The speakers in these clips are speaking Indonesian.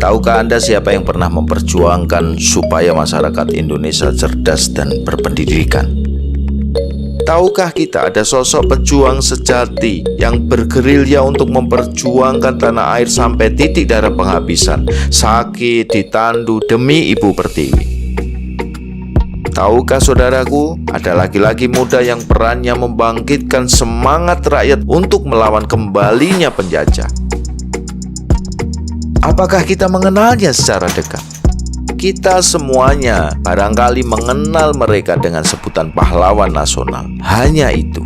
Tahukah Anda siapa yang pernah memperjuangkan supaya masyarakat Indonesia cerdas dan berpendidikan? Tahukah kita ada sosok pejuang sejati yang bergerilya untuk memperjuangkan tanah air sampai titik darah penghabisan, sakit, ditandu demi Ibu Pertiwi? Tahukah saudaraku, ada laki-laki muda yang perannya membangkitkan semangat rakyat untuk melawan kembalinya penjajah? Apakah kita mengenalnya secara dekat? Kita semuanya barangkali mengenal mereka dengan sebutan pahlawan nasional. Hanya itu.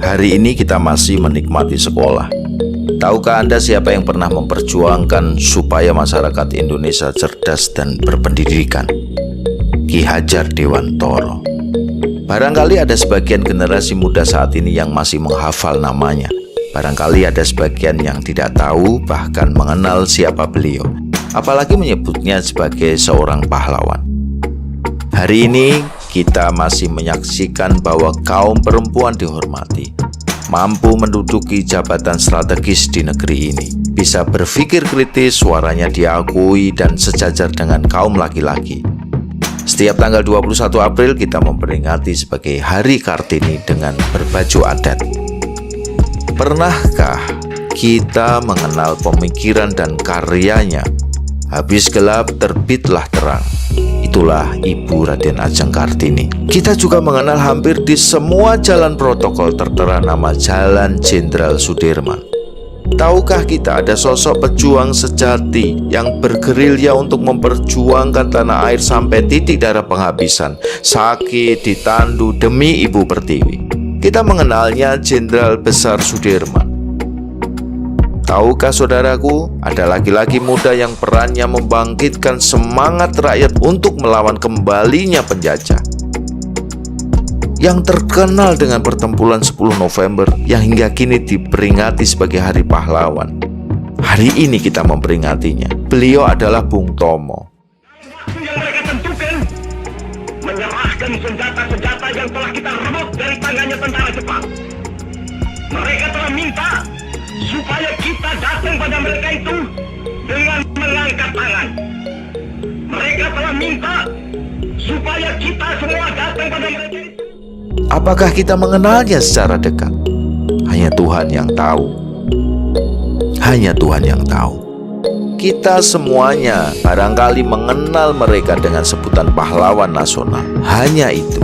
Hari ini kita masih menikmati sekolah. Tahukah Anda siapa yang pernah memperjuangkan supaya masyarakat Indonesia cerdas dan berpendidikan? Ki Hajar Dewantoro. Barangkali ada sebagian generasi muda saat ini yang masih menghafal namanya. Barangkali ada sebagian yang tidak tahu bahkan mengenal siapa beliau, apalagi menyebutnya sebagai seorang pahlawan. Hari ini kita masih menyaksikan bahwa kaum perempuan dihormati, mampu menduduki jabatan strategis di negeri ini, bisa berpikir kritis, suaranya diakui dan sejajar dengan kaum laki-laki. Setiap tanggal 21 April kita memperingati sebagai Hari Kartini dengan berbaju adat. Pernahkah kita mengenal pemikiran dan karyanya? Habis gelap terbitlah terang. Itulah Ibu Raden Ajeng Kartini. Kita juga mengenal hampir di semua jalan protokol tertera nama Jalan Jenderal Sudirman. Tahukah kita ada sosok pejuang sejati yang bergerilya untuk memperjuangkan tanah air sampai titik darah penghabisan, sakit, ditandu demi Ibu Pertiwi? Kita mengenalnya Jenderal Besar Sudirman. Tahukah saudaraku, ada laki-laki muda yang perannya membangkitkan semangat rakyat untuk melawan kembalinya penjajah, yang terkenal dengan pertempuran 10 November yang hingga kini diperingati sebagai Hari Pahlawan. Hari ini kita memperingatinya. Beliau adalah Bung Tomo. Waktu yang mereka tentukan, menyerahkan senjata-senjata yang telah kita rebut dari tangannya tentara Jepang. Mereka telah minta supaya kita datang pada mereka itu dengan mengangkat tangan. Mereka telah minta supaya kita semua datang pada mereka itu. Apakah kita mengenalnya secara dekat? Hanya Tuhan yang tahu. Hanya Tuhan yang tahu. Kita semuanya barangkali mengenal mereka dengan sebutan pahlawan nasional. Hanya itu.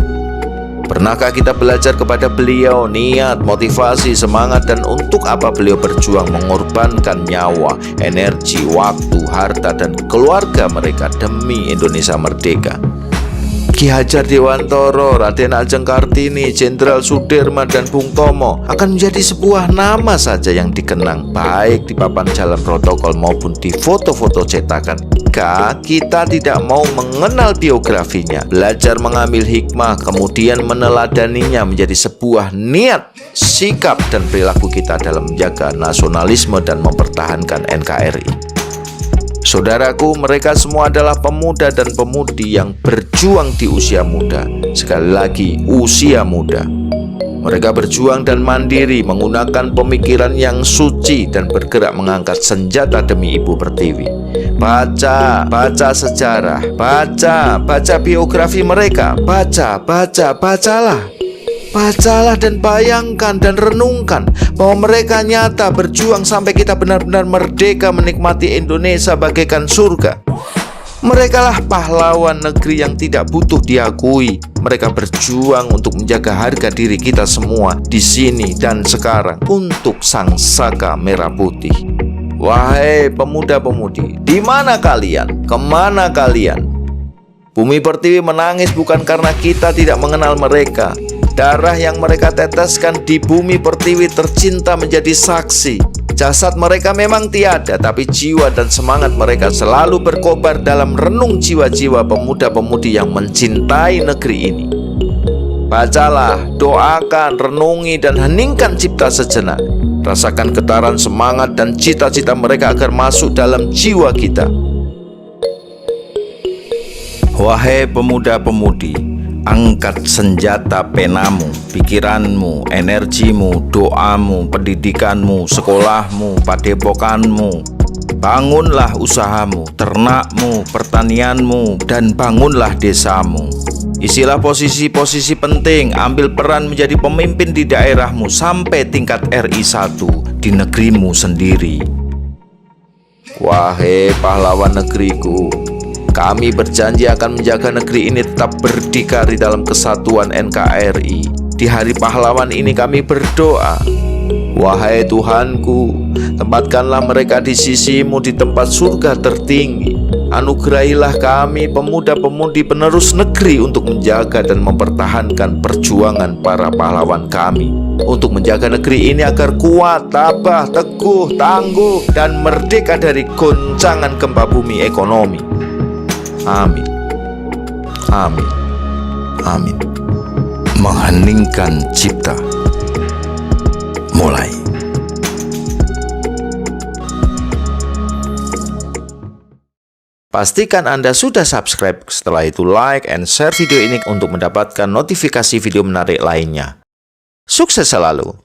Pernahkah kita belajar kepada beliau niat, motivasi, semangat, dan untuk apa beliau berjuang mengorbankan nyawa, energi, waktu, harta, dan keluarga mereka demi Indonesia merdeka? Ki Hajar Dewantoro, Raden Ajeng Kartini, Jenderal Sudirman, dan Bung Tomo akan menjadi sebuah nama saja yang dikenang baik di papan jalan protokol maupun di foto-foto cetakan. Jika kita tidak mau mengenal biografinya, belajar mengambil hikmah, kemudian meneladaninya menjadi sebuah niat, sikap, dan perilaku kita dalam menjaga nasionalisme dan mempertahankan NKRI. Saudaraku, mereka semua adalah pemuda dan pemudi yang berjuang di usia muda. Sekali lagi, usia muda. Mereka berjuang dan mandiri menggunakan pemikiran yang suci dan bergerak mengangkat senjata demi Ibu Pertiwi. Baca sejarah, baca biografi mereka, bacalah. Bacalah dan bayangkan dan renungkan bahwa mereka nyata berjuang sampai kita benar-benar merdeka menikmati Indonesia bagaikan surga. Merekalah pahlawan negeri yang tidak butuh diakui. Mereka berjuang untuk menjaga harga diri kita semua di sini dan sekarang untuk Sang Saka Merah Putih. Wahai pemuda-pemudi, di mana kalian? Kemana kalian? Bumi Pertiwi menangis bukan karena kita tidak mengenal mereka. Darah yang mereka teteskan di Bumi Pertiwi tercinta menjadi saksi. Jasad mereka memang tiada, tapi jiwa dan semangat mereka selalu berkobar dalam renung jiwa-jiwa pemuda-pemudi yang mencintai negeri ini. Bacalah, doakan, renungi, dan heningkan cipta sejenak. Rasakan getaran semangat dan cita-cita mereka agar masuk dalam jiwa kita. Wahai pemuda-pemudi, Angkat senjata penamu, pikiranmu, energimu, doamu, pendidikanmu, sekolahmu, padepokanmu. Bangunlah usahamu, ternakmu, pertanianmu, dan bangunlah desamu. Isilah posisi-posisi penting, ambil peran menjadi pemimpin di daerahmu sampai tingkat RI 1 di negerimu sendiri. Wahai pahlawan negeriku, kami berjanji akan menjaga negeri ini tetap berdikari dalam kesatuan NKRI. Di hari pahlawan ini kami berdoa, wahai Tuhanku, tempatkanlah mereka di sisimu di tempat surga tertinggi. Anugerahilah kami pemuda-pemudi penerus negeri untuk menjaga dan mempertahankan perjuangan para pahlawan kami, untuk menjaga negeri ini agar kuat, tabah, teguh, tangguh, dan merdeka dari goncangan gempa bumi ekonomi. Amin. Amin. Amin. Mengheningkan cipta. Mulai. Pastikan Anda sudah subscribe, setelah itu like and share video ini untuk mendapatkan notifikasi video menarik lainnya. Sukses selalu!